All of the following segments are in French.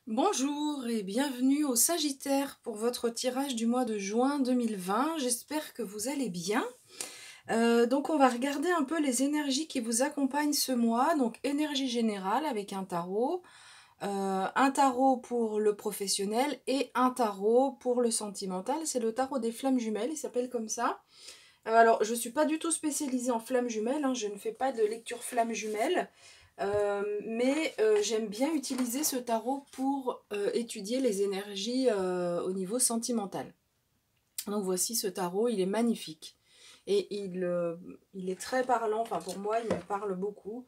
Bonjour et bienvenue au Sagittaire pour votre tirage du mois de juin 2020. J'espère que vous allez bien. Donc on va regarder un peu les énergies qui vous accompagnent ce mois. Donc énergie générale avec un tarot pour le professionnel et un tarot pour le sentimental. C'est le tarot des flammes jumelles, il s'appelle comme ça. Alors je ne suis pas du tout spécialisée en flammes jumelles, hein, je ne fais pas de lecture flammes jumelles. Mais j'aime bien utiliser ce tarot pour étudier les énergies au niveau sentimental. Donc voici ce tarot, il est magnifique. Et il est très parlant, enfin pour moi il me parle beaucoup.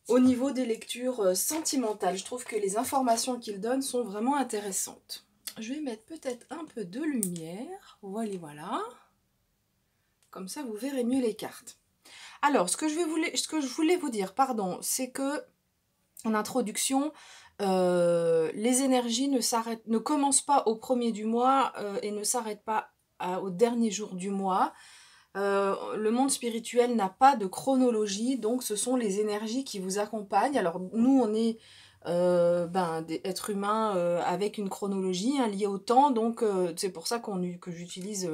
Au niveau des lectures sentimentales, je trouve que les informations qu'il donne sont vraiment intéressantes. Je vais mettre peut-être un peu de lumière, voilà, voilà. Comme ça vous verrez mieux les cartes. Alors, ce que je voulais vous dire, pardon, c'est que en introduction, les énergies ne commencent pas au premier du mois et ne s'arrêtent pas au dernier jour du mois. Le monde spirituel n'a pas de chronologie, donc ce sont les énergies qui vous accompagnent. Alors nous, on est des êtres humains avec une chronologie liée au temps, donc c'est pour ça que j'utilise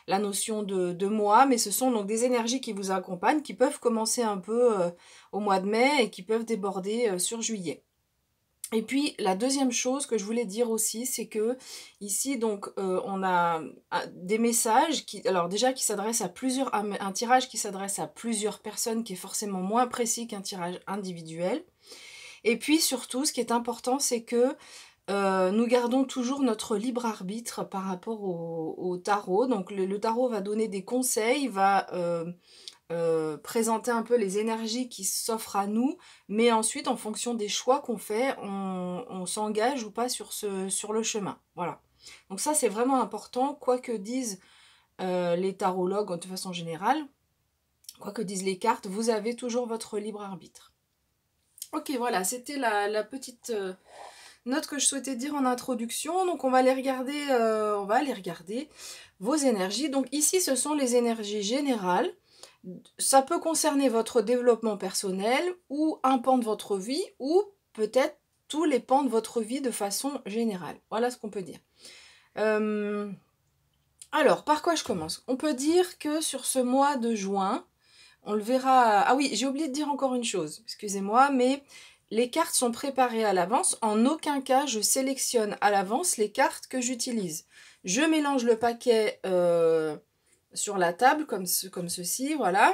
la notion de mois, mais ce sont donc des énergies qui vous accompagnent, qui peuvent commencer un peu au mois de mai et qui peuvent déborder sur juillet. Et puis la deuxième chose que je voulais dire aussi, c'est que ici donc on a des messages alors déjà qui s'adressent à un tirage qui s'adresse à plusieurs personnes, qui est forcément moins précis qu'un tirage individuel. Et puis surtout, ce qui est important, c'est que nous gardons toujours notre libre arbitre par rapport au tarot. Donc le tarot va donner des conseils, va présenter un peu les énergies qui s'offrent à nous, mais ensuite, en fonction des choix qu'on fait, on s'engage ou pas sur le chemin. Voilà. Donc ça, c'est vraiment important, quoi que disent les tarologues de façon générale, quoi que disent les cartes, vous avez toujours votre libre arbitre. Ok, voilà, c'était la petite note que je souhaitais dire en introduction. Donc on va aller regarder vos énergies. Donc ici, ce sont les énergies générales. Ça peut concerner votre développement personnel ou un pan de votre vie ou peut-être tous les pans de votre vie de façon générale. Voilà ce qu'on peut dire. Alors, par quoi je commence? On peut dire que sur ce mois de juin, on le verra... Ah oui, j'ai oublié de dire encore une chose, excusez-moi, mais les cartes sont préparées à l'avance. En aucun cas, je sélectionne à l'avance les cartes que j'utilise. Je mélange le paquet sur la table, comme ceci, voilà,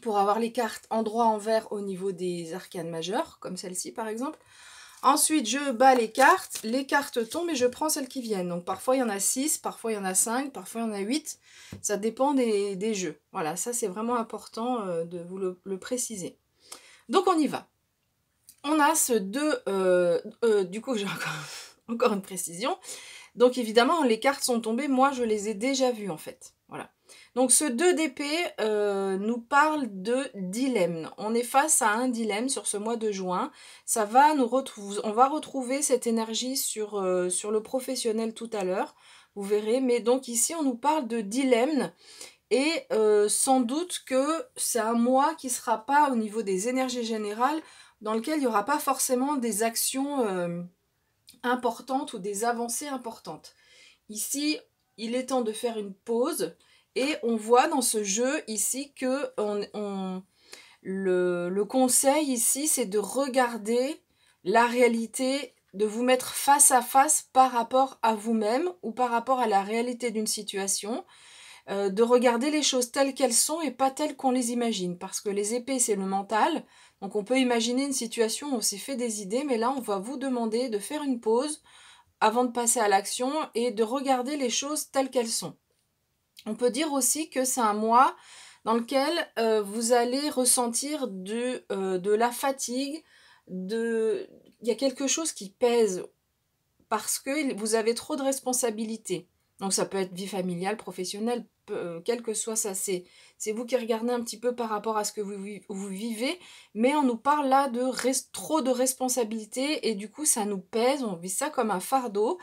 pour avoir les cartes endroit envers au niveau des arcanes majeures, comme celle-ci par exemple. Ensuite, je bats les cartes tombent et je prends celles qui viennent. Donc parfois il y en a 6, parfois il y en a 5, parfois il y en a 8. Ça dépend des jeux. Voilà, ça c'est vraiment important de vous le préciser. Donc on y va. On a ce 2... du coup j'ai encore une précision. Donc évidemment, les cartes sont tombées, moi je les ai déjà vues en fait. Voilà. Donc ce 2 d'épée nous parle de dilemme. On est face à un dilemme sur ce mois de juin. Ça va on va retrouver cette énergie sur le professionnel tout à l'heure. Vous verrez. Mais donc ici, on nous parle de dilemme. Et sans doute que c'est un mois qui ne sera pas au niveau des énergies générales, dans lequel il n'y aura pas forcément des actions importantes ou des avancées importantes. Ici, il est temps de faire une pause et on voit dans ce jeu ici que le conseil ici, c'est de regarder la réalité, de vous mettre face à face par rapport à vous-même ou par rapport à la réalité d'une situation, de regarder les choses telles qu'elles sont et pas telles qu'on les imagine. Parce que les épées, c'est le mental. Donc on peut imaginer une situation où on s'est fait des idées, mais là, on va vous demander de faire une pause avant de passer à l'action et de regarder les choses telles qu'elles sont. On peut dire aussi que c'est un mois dans lequel vous allez ressentir de la fatigue, il y a quelque chose qui pèse parce que vous avez trop de responsabilités. Donc ça peut être vie familiale, professionnelle, quel que soit ça, c'est vous qui regardez un petit peu par rapport à ce que vous vivez, mais on nous parle là de trop de responsabilités et du coup ça nous pèse, on vit ça comme un fardeau.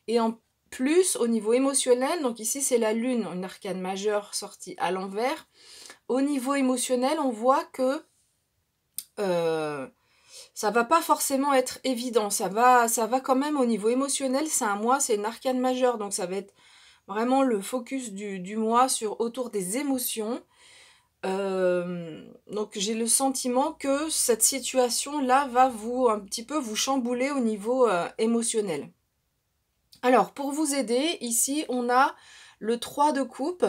Et en plus, au niveau émotionnel, donc ici c'est la lune, une arcane majeure sortie à l'envers, au niveau émotionnel, on voit que ça va pas forcément être évident. Ça va quand même au niveau émotionnel. C'est un mois, c'est une arcane majeure. Donc ça va être vraiment le focus du mois autour des émotions. Donc j'ai le sentiment que cette situation-là va un petit peu vous chambouler au niveau émotionnel. Alors, pour vous aider, ici, on a le 3 de coupe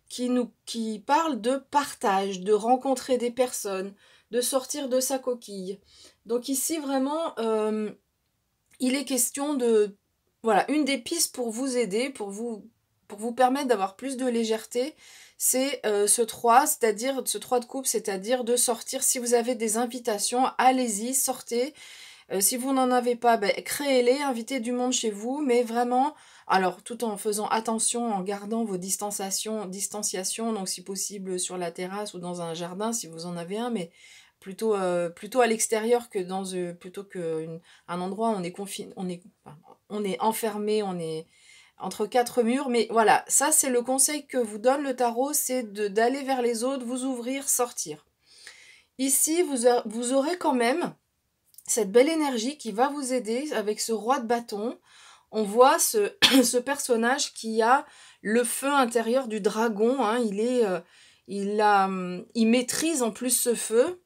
qui parle de partage, de rencontrer des personnes, de sortir de sa coquille. Donc ici, vraiment, il est question de... Voilà, une des pistes pour vous aider, pour vous permettre d'avoir plus de légèreté, c'est ce 3, c'est-à-dire ce 3 de coupe, c'est-à-dire de sortir. Si vous avez des invitations, allez-y, sortez. Si vous n'en avez pas, ben, créez-les, invitez du monde chez vous, mais vraiment, alors tout en faisant attention, en gardant vos distanciations, donc si possible sur la terrasse ou dans un jardin si vous en avez un, mais plutôt à l'extérieur que plutôt qu'un endroit où on est enfermé, on est entre quatre murs. Mais voilà, ça c'est le conseil que vous donne le tarot, c'est d'aller vers les autres, vous ouvrir, sortir. Ici, vous aurez quand même cette belle énergie qui va vous aider avec ce roi de bâton. On voit ce personnage qui a le feu intérieur du dragon. Hein. Il maîtrise en plus ce feu.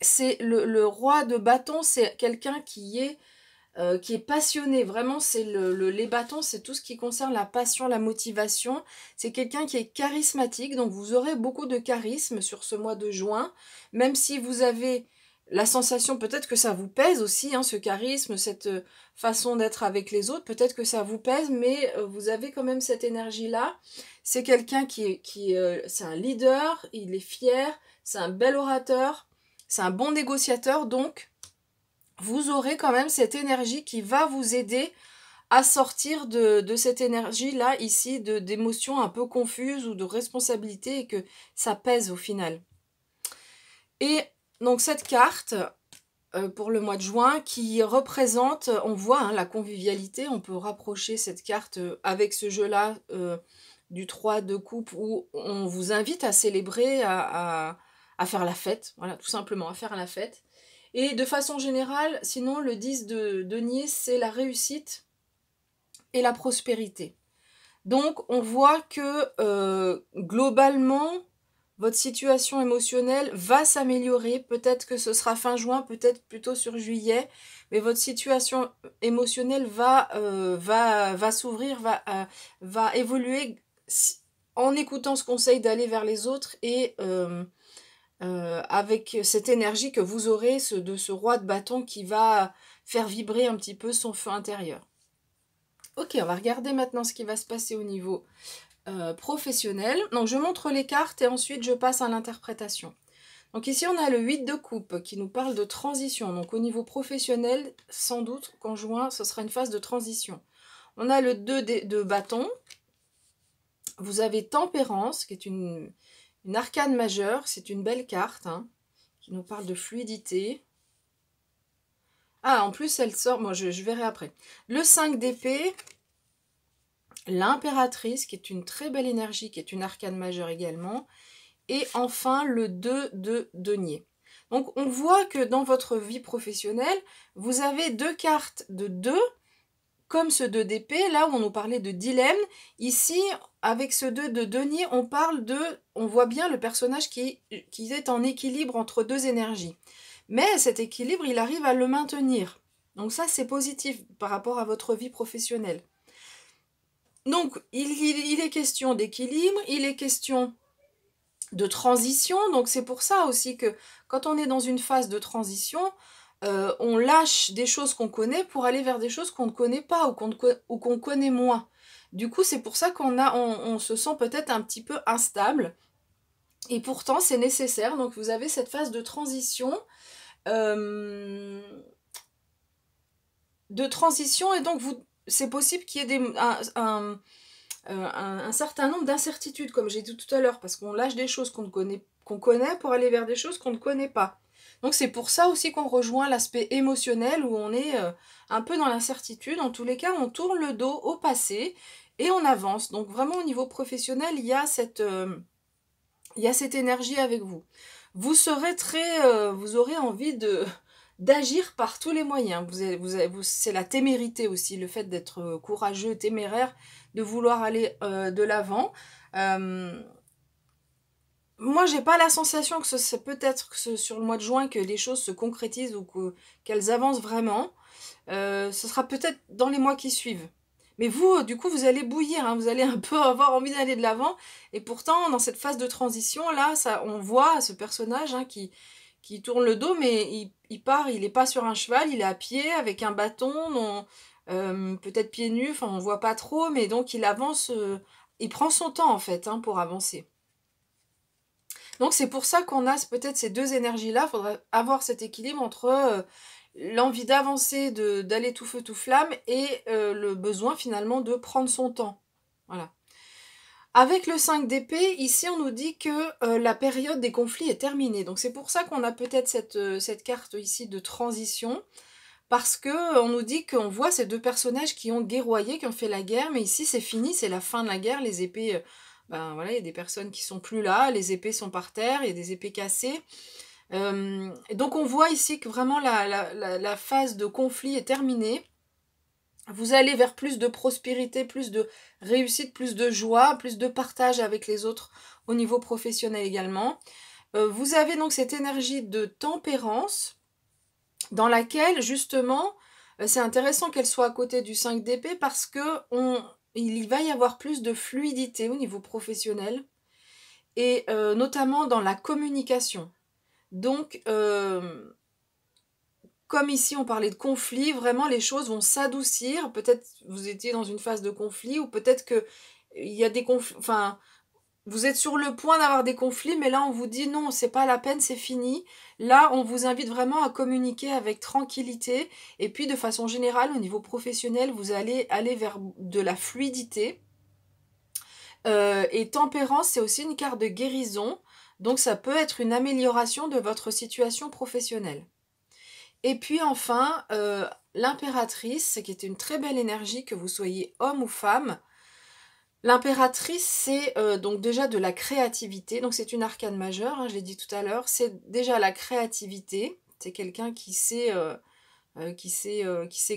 C'est le roi de bâton, c'est quelqu'un qui est passionné. Vraiment, les bâtons, c'est tout ce qui concerne la passion, la motivation. C'est quelqu'un qui est charismatique, donc vous aurez beaucoup de charisme sur ce mois de juin, même si vous avez la sensation, peut-être que ça vous pèse aussi, hein, ce charisme, cette façon d'être avec les autres, peut-être que ça vous pèse, mais vous avez quand même cette énergie-là. C'est quelqu'un c'est un leader, il est fier, c'est un bel orateur, c'est un bon négociateur, donc vous aurez quand même cette énergie qui va vous aider à sortir de cette énergie-là, ici, d'émotions un peu confuses ou de responsabilité, et que ça pèse au final. Et donc cette carte, pour le mois de juin, qui représente, on voit hein, la convivialité, on peut rapprocher cette carte avec ce jeu-là du 3 de coupe, où on vous invite à célébrer, à faire la fête, voilà, tout simplement, à faire la fête. Et de façon générale, sinon, le 10 de denier, c'est la réussite et la prospérité. Donc, on voit que globalement, votre situation émotionnelle va s'améliorer. Peut-être que ce sera fin juin, peut-être plutôt sur juillet. Mais votre situation émotionnelle va s'ouvrir, va évoluer en écoutant ce conseil d'aller vers les autres et... avec cette énergie que vous aurez de ce roi de bâton qui va faire vibrer un petit peu son feu intérieur. Ok, on va regarder maintenant ce qui va se passer au niveau professionnel. Donc je montre les cartes et ensuite je passe à l'interprétation. Donc ici on a le 8 de coupe qui nous parle de transition. Donc au niveau professionnel, sans doute qu'en juin ce sera une phase de transition. On a le 2 de bâton. Vous avez tempérance qui est une arcane majeure, c'est une belle carte hein, qui nous parle de fluidité. Ah, en plus, elle sort, moi je verrai après. Le 5 d'épée, l'impératrice, qui est une très belle énergie, qui est une arcane majeure également. Et enfin, le 2 de denier. Donc, on voit que dans votre vie professionnelle, vous avez deux cartes de 2, comme ce 2 d'épée, là où on nous parlait de dilemme. Ici, avec ce 2 de denier, on voit bien le personnage qui est en équilibre entre deux énergies. Mais cet équilibre, il arrive à le maintenir. Donc ça, c'est positif par rapport à votre vie professionnelle. Donc, il est question d'équilibre, il est question de transition. Donc c'est pour ça aussi que quand on est dans une phase de transition, on lâche des choses qu'on connaît pour aller vers des choses qu'on ne connaît pas ou qu'on connaît moins. Du coup, c'est pour ça on se sent peut-être un petit peu instable. Et pourtant, c'est nécessaire. Donc, vous avez cette phase de transition. Et donc, c'est possible qu'il y ait un certain nombre d'incertitudes, comme j'ai dit tout à l'heure, parce qu'on lâche des choses qu'on connaît pour aller vers des choses qu'on ne connaît pas. Donc c'est pour ça aussi qu'on rejoint l'aspect émotionnel où on est un peu dans l'incertitude. En tous les cas, on tourne le dos au passé et on avance. Donc vraiment au niveau professionnel, il y a cette énergie avec vous. Vous serez vous aurez envie d'agir par tous les moyens. C'est la témérité aussi, le fait d'être courageux, téméraire, de vouloir aller de l'avant. Moi, j'ai pas la sensation que c'est peut-être sur le mois de juin que les choses se concrétisent ou qu'elles avancent vraiment. Ce sera peut-être dans les mois qui suivent. Mais vous, du coup, vous allez bouillir, hein, vous allez un peu avoir envie d'aller de l'avant. Et pourtant, dans cette phase de transition, là, ça, on voit ce personnage hein, qui tourne le dos, mais il part, il n'est pas sur un cheval, il est à pied avec un bâton, peut-être pieds nus, enfin on voit pas trop, mais donc il avance, il prend son temps en fait hein, pour avancer. Donc c'est pour ça qu'on a peut-être ces deux énergies-là, il faudrait avoir cet équilibre entre l'envie d'avancer, d'aller tout feu tout flamme et le besoin finalement de prendre son temps. Voilà. Avec le 5 d'épée, ici on nous dit que la période des conflits est terminée. Donc c'est pour ça qu'on a peut-être cette carte ici de transition. Parce que on nous dit qu'on voit ces deux personnages qui ont guerroyé, qui ont fait la guerre. Mais ici c'est fini, c'est la fin de la guerre. Les épées, ben voilà, il y a des personnes qui sont plus là. Les épées sont par terre, il y a des épées cassées. Et donc on voit ici que vraiment la phase de conflit est terminée. Vous allez vers plus de prospérité, plus de réussite, plus de joie, plus de partage avec les autres au niveau professionnel également. Vous avez donc cette énergie de tempérance dans laquelle justement, c'est intéressant qu'elle soit à côté du 5 d'épée parce que il va y avoir plus de fluidité au niveau professionnel et notamment dans la communication. Donc, comme ici on parlait de conflit, vraiment les choses vont s'adoucir. Peut-être vous étiez dans une phase de conflit ou peut-être que il y a des conflits. Enfin, vous êtes sur le point d'avoir des conflits, mais là on vous dit non, c'est pas la peine, c'est fini. Là, on vous invite vraiment à communiquer avec tranquillité. Et puis de façon générale, au niveau professionnel, vous allez aller vers de la fluidité. Et tempérance, c'est aussi une carte de guérison. Donc ça peut être une amélioration de votre situation professionnelle. Et puis enfin, l'impératrice, qui est une très belle énergie, que vous soyez homme ou femme. L'impératrice, c'est donc déjà de la créativité. Donc c'est une arcane majeure, hein, je l'ai dit tout à l'heure. C'est déjà la créativité. C'est quelqu'un qui sait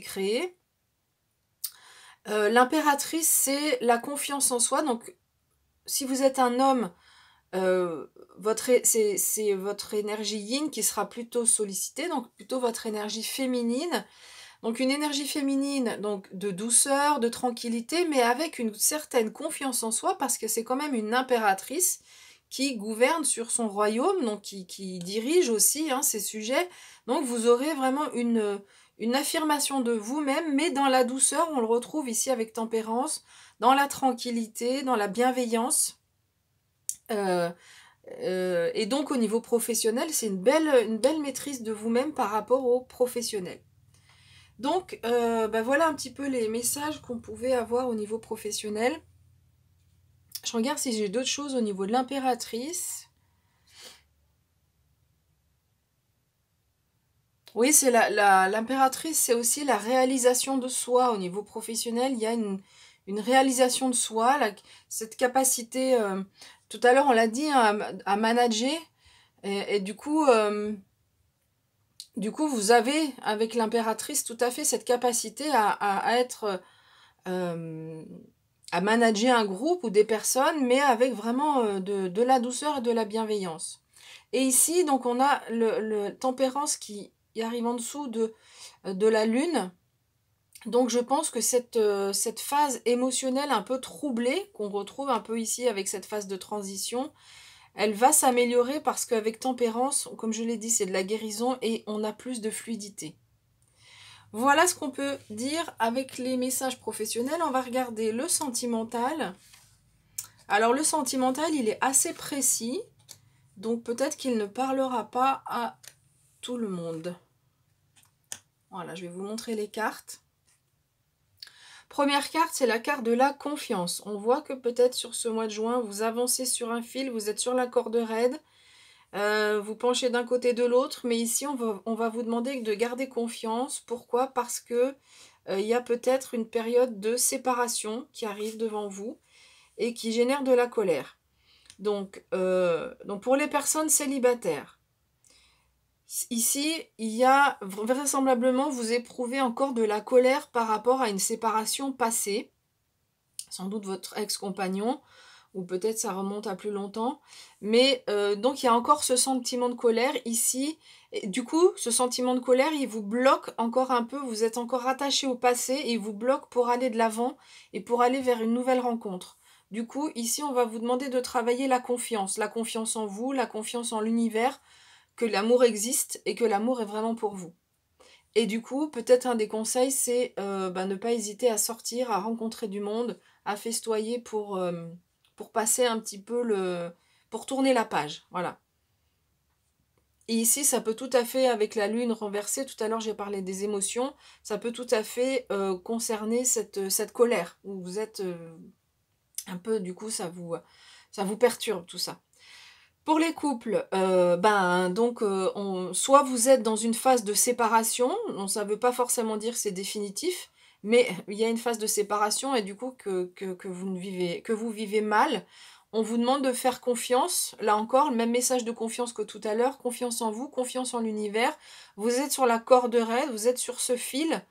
créer. L'impératrice, c'est la confiance en soi. Donc si vous êtes un homme, c'est votre énergie yin qui sera plutôt sollicitée, donc plutôt votre énergie féminine. Donc une énergie féminine, donc de douceur, de tranquillité, mais avec une certaine confiance en soi, parce que c'est quand même une impératrice qui gouverne sur son royaume, donc qui dirige aussi hein, ses sujets. Donc vous aurez vraiment une affirmation de vous-même, mais dans la douceur, on le retrouve ici avec tempérance, dans la tranquillité, dans la bienveillance. Et donc au niveau professionnel, c'est une belle maîtrise de vous-même par rapport aux professionnels. Donc ben voilà un petit peu les messages qu'on pouvait avoir au niveau professionnel. Je regarde si j'ai d'autres choses au niveau de l'impératrice. Oui, c'est l'impératrice, c'est aussi la réalisation de soi au niveau professionnel. Il y a une réalisation de soi, cette capacité, tout à l'heure on l'a dit, hein, à manager. Et du coup, vous avez avec l'impératrice tout à fait cette capacité à être, à manager un groupe ou des personnes, mais avec vraiment de la douceur et de la bienveillance. Et ici, donc on a le tempérance qui arrive en dessous de la lune. Donc je pense que cette phase émotionnelle un peu troublée, qu'on retrouve un peu ici avec cette phase de transition, elle va s'améliorer parce qu'avec tempérance, comme je l'ai dit, c'est de la guérison et on a plus de fluidité. Voilà ce qu'on peut dire avec les messages professionnels. On va regarder le sentimental. Alors le sentimental, il est assez précis, donc peut-être qu'il ne parlera pas à tout le monde. Voilà, je vais vous montrer les cartes. Première carte, c'est la carte de la confiance. On voit que peut-être sur ce mois de juin, vous avancez sur un fil, vous êtes sur la corde raide, vous penchez d'un côté de l'autre, mais ici, on va vous demander de garder confiance. Pourquoi? Parce que il y a peut-être une période de séparation qui arrive devant vous et qui génère de la colère. Donc pour les personnes célibataires, Ici, il y a vraisemblablement, vous éprouvez encore de la colère par rapport à une séparation passée. Sans doute votre ex-compagnon, ou peut-être ça remonte à plus longtemps. Mais donc il y a encore ce sentiment de colère ici. Et du coup, ce sentiment de colère, il vous bloque encore un peu. Vous êtes encore attaché au passé et il vous bloque pour aller de l'avant et pour aller vers une nouvelle rencontre. Du coup, ici, on va vous demander de travailler la confiance en vous, la confiance en l'univers, que l'amour existe et que l'amour est vraiment pour vous. Et du coup, peut-être un des conseils, c'est ne pas hésiter à sortir, à rencontrer du monde, à festoyer pour passer un petit peu pour tourner la page. Voilà. Et ici, ça peut tout à fait, avec la lune renversée, tout à l'heure j'ai parlé des émotions, ça peut tout à fait concerner cette colère, où vous êtes un peu, du coup, ça vous perturbe tout ça. Pour les couples, soit vous êtes dans une phase de séparation, donc ça ne veut pas forcément dire que c'est définitif, mais il y a une phase de séparation et du coup que vous vivez mal. On vous demande de faire confiance, là encore, le même message de confiance que tout à l'heure, confiance en vous, confiance en l'univers. Vous êtes sur la corde raide, vous êtes sur ce fil,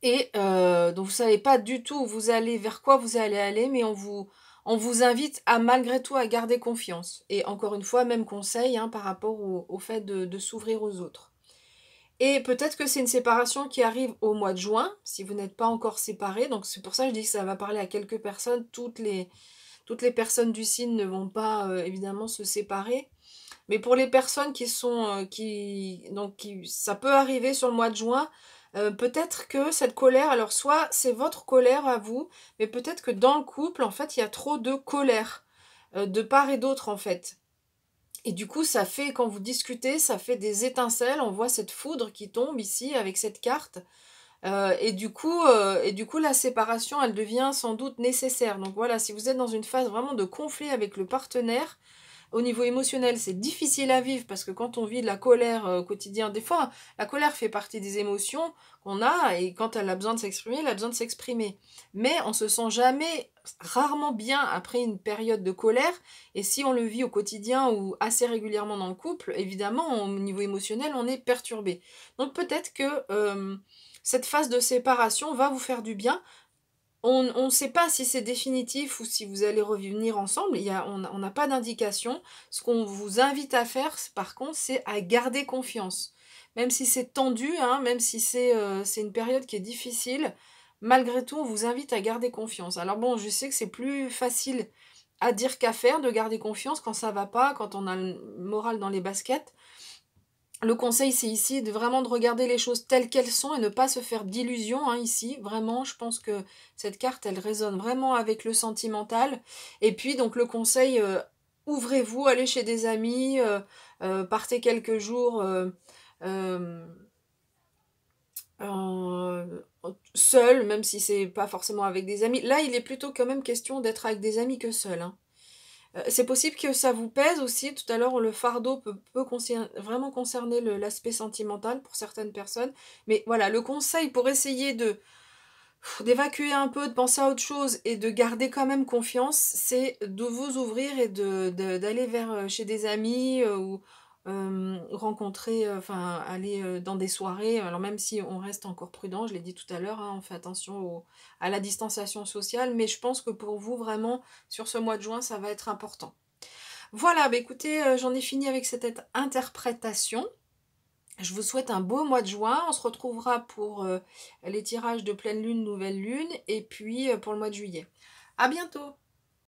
et donc vous ne savez pas du tout où vous allez, vers quoi vous allez aller, mais on vous invite à malgré tout à garder confiance. Et encore une fois, même conseil par rapport au fait de s'ouvrir aux autres. Et peut-être que c'est une séparation qui arrive au mois de juin, si vous n'êtes pas encore séparés. Donc c'est pour ça que je dis que ça va parler à quelques personnes. Toutes les personnes du signe ne vont pas évidemment se séparer. Mais pour les personnes qui sont ça peut arriver sur le mois de juin, peut-être que cette colère, alors soit c'est votre colère à vous, mais peut-être que dans le couple, en fait, il y a trop de colère, de part et d'autre, en fait. Et du coup, ça fait, quand vous discutez, ça fait des étincelles, on voit cette foudre qui tombe ici avec cette carte. Et du coup, la séparation, elle devient sans doute nécessaire. Donc voilà, si vous êtes dans une phase vraiment de conflit avec le partenaire, au niveau émotionnel, c'est difficile à vivre parce que quand on vit de la colère au quotidien, des fois, la colère fait partie des émotions qu'on a et quand elle a besoin de s'exprimer, elle a besoin de s'exprimer. Mais on se sent jamais, rarement bien après une période de colère. Et si on le vit au quotidien ou assez régulièrement dans le couple, évidemment, au niveau émotionnel, on est perturbé. Donc peut-être que cette phase de séparation va vous faire du bien. On ne sait pas si c'est définitif ou si vous allez revenir ensemble. On n'a pas d'indication. Ce qu'on vous invite à faire, par contre, c'est à garder confiance. Même si c'est tendu, même si c'est une période qui est difficile, malgré tout, on vous invite à garder confiance. Alors bon, je sais que c'est plus facile à dire qu'à faire de garder confiance quand ça va pas, quand on a le moral dans les baskets. Le conseil, c'est ici de vraiment de regarder les choses telles qu'elles sont et ne pas se faire d'illusions ici. Vraiment, je pense que cette carte, elle résonne vraiment avec le sentimental. Et puis, donc, le conseil, ouvrez-vous, allez chez des amis, partez quelques jours euh, en- seul, même si c'est pas forcément avec des amis. Là, il est plutôt quand même question d'être avec des amis que seul. C'est possible que ça vous pèse aussi. Tout à l'heure, le fardeau peut vraiment concerner l'aspect sentimental pour certaines personnes. Mais voilà, le conseil pour essayer d'évacuer un peu, de penser à autre chose et de garder quand même confiance, c'est de vous ouvrir et d'aller vers chez des amis ou rencontrer, enfin aller dans des soirées. Alors même si on reste encore prudent, je l'ai dit tout à l'heure, on fait attention à la distanciation sociale, mais je pense que pour vous vraiment sur ce mois de juin, ça va être important. Voilà, bah écoutez, j'en ai fini avec cette interprétation. Je vous souhaite un beau mois de juin. On se retrouvera pour les tirages de pleine lune, nouvelle lune, et puis pour le mois de juillet. À bientôt!